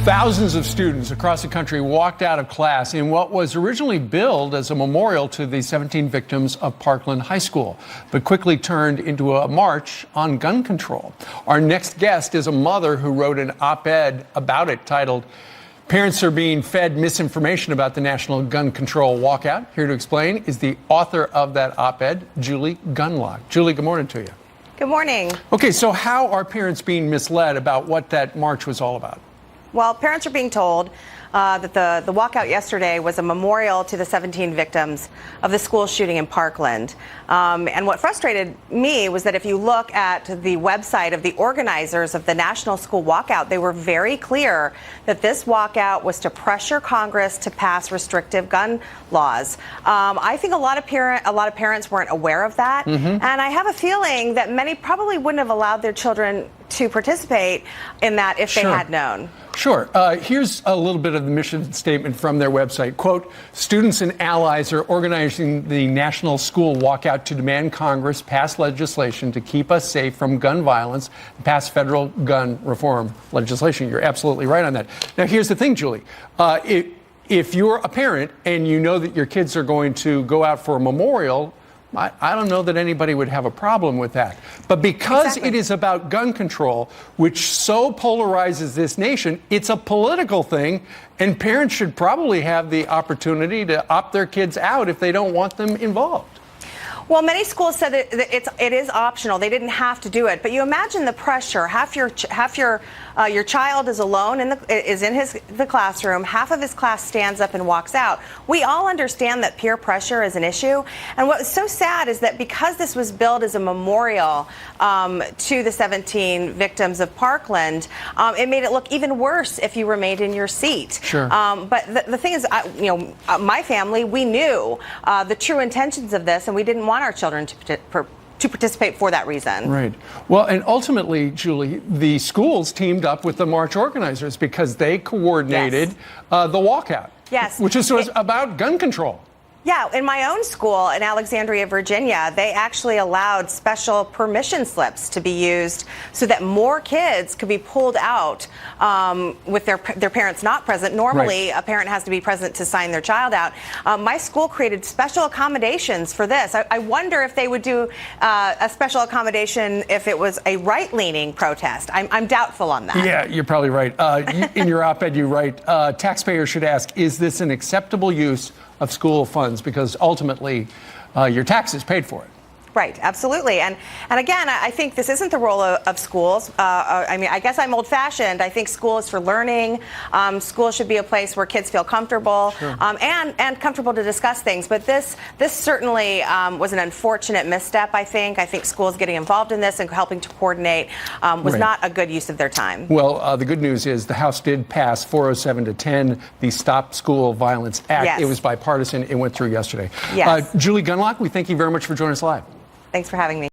Thousands of students across the country walked out of class in what was originally billed as a memorial to the 17 victims of Parkland High School, but quickly turned into a march on gun control. Our next guest is a mother who wrote an op-ed about it titled, "Parents Are Being Fed Misinformation About the National Gun Control Walkout." Here to explain is the author of that op-ed, Julie Gunlock. Julie, good morning to you. Good morning. Okay, so how are parents being misled about what that march was all about? Well, parents are being told that the walkout yesterday was a memorial to the 17 victims of the school shooting in Parkland. And what frustrated me was that if you look at the website of the organizers of the National School Walkout, they were very clear that this walkout was to pressure Congress to pass restrictive gun laws. I think a lot of parents weren't aware of that. And I have a feeling that many probably wouldn't have allowed their children to participate in that if they had known. Sure. Here's a little bit of the mission statement from their website. Quote, "Students and allies are organizing the National School Walkout to demand Congress pass legislation to keep us safe from gun violence and pass federal gun reform legislation." You're absolutely right on that. Now, here's the thing, Julie. If you're a parent and you know that your kids are going to go out for a memorial, I don't know that anybody would have a problem with that. But because it is about gun control, which so polarizes this nation, it's a political thing, and parents should probably have the opportunity to opt their kids out if they don't want them involved. Well, many schools said that it is optional. They didn't have to do it. But you imagine the pressure. Half your child is alone in the classroom. Half of his class stands up and walks out. We all understand that peer pressure is an issue. And what's so sad is that because this was billed as a memorial to the 17 victims of Parkland, it made it look even worse if you remained in your seat. Sure. But the thing is, my family, we knew the true intentions of this, and we didn't want our children to participate for that reason. Right. Well, and ultimately, Julie, the schools teamed up with the march organizers because they coordinated the walkout. Yes. Which is about gun control. Yeah, in my own school in Alexandria, Virginia, they actually allowed special permission slips to be used so that more kids could be pulled out with their parents not present. Normally, a parent has to be present to sign their child out. My school created special accommodations for this. I wonder if they would do a special accommodation if it was a right-leaning protest. I'm doubtful on that. Yeah, you're probably right. In your op-ed, you write, taxpayers should ask, is this an acceptable use of school funds, because ultimately your taxes paid for it. Right, absolutely. And again, I think this isn't the role of schools. I mean, I guess I'm old-fashioned. I think school is for learning. School should be a place where kids feel comfortable and comfortable to discuss things. But this certainly was an unfortunate misstep, I think. I think schools getting involved in this and helping to coordinate was not a good use of their time. Well, the good news is the House did pass 407 to 10, the Stop School Violence Act. Yes. It was bipartisan. It went through yesterday. Yes. Julie Gunlock, we thank you very much for joining us live. Thanks for having me.